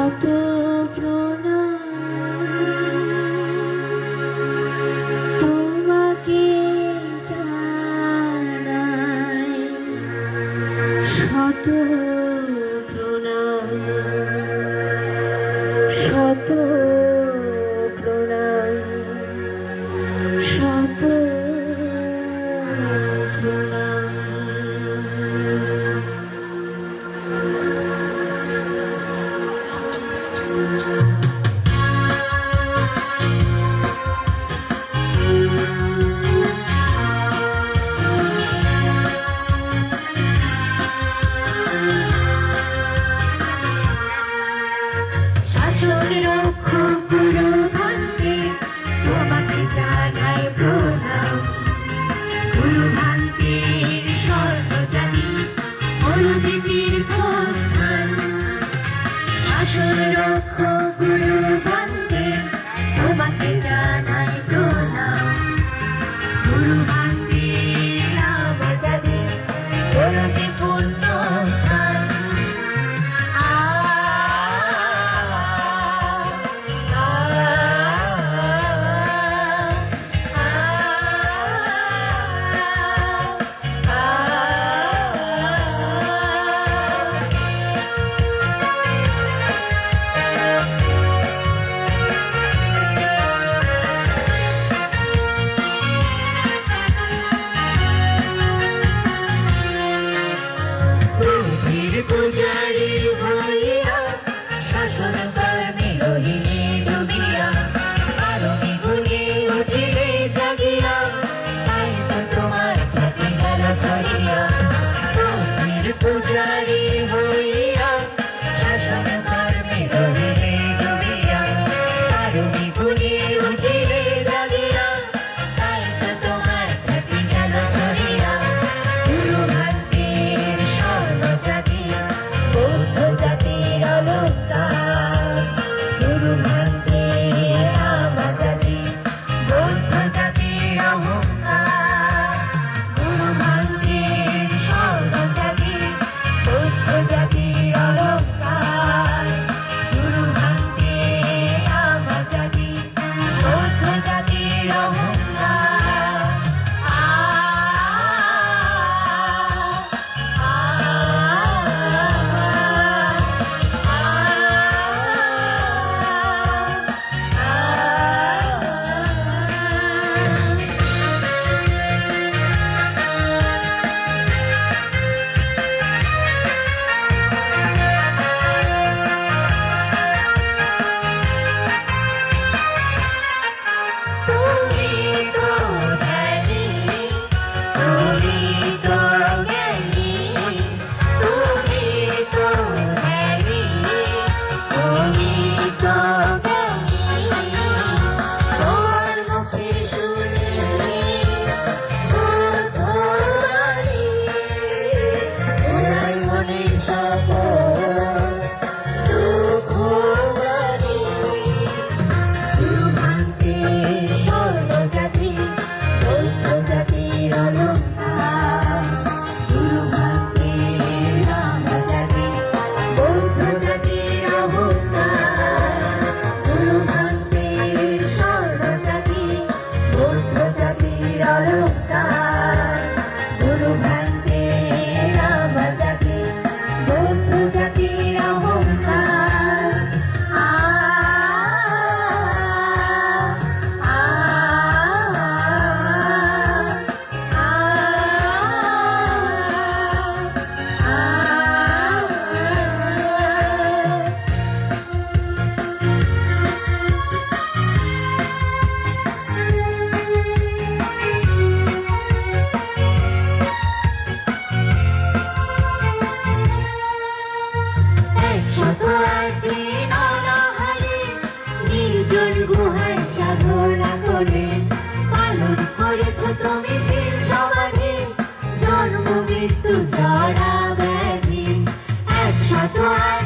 শত প্রণাম তোমাকে জানাই, শত প্রণাম, শত প্রণাম, শত প্রণাম। শাসন রক্ষক গুরু ভান্তে তোমাকে জানাই প্রণাম, গুরু ভান্তের স্বর্ণজাতি অনুভূতির প্রস্থান। শাসন রক্ষক গুরু ভান্তে তোমাকে জানাই প্রণাম, গুরু ভান্তের নামজাতি অনুভূতি পূর্ণ স্থান। পূজারি হইয়া শাসন কর্মে রহিলে ডুবিয়া, আরবি গুণে উঠিলে জাগিয়া, তাই তো তোমার খ্যাতি গেল ছড়িয়া। পূজারি হইয়া শাসন কর্মে রহিলে ডুবিয়া, আরবি গুণে উঠিলে জাগিয়া, তাই তো তোমার খ্যাতি গেল ছড়িয়া। গুরু ভান্তের স্বর্ণজাতি বৌদ্ধ জাতির অলঙ্কার, গুরু ভান্তের নামজাতি বৌদ্ধ জাতির অহংকার। গুরু ভান্তের স্বর্ণজাতি বৌদ্ধ জাতির অলঙ্কার, গুরু ভান্তের নামজাতি বৌদ্ধ জাতির অহংকার। নির্জন গুহায় সাধনা করে পালন করেছ তুমি শিল সমাধি, জন্ম মৃত্যু জড়া ব্যাধি 108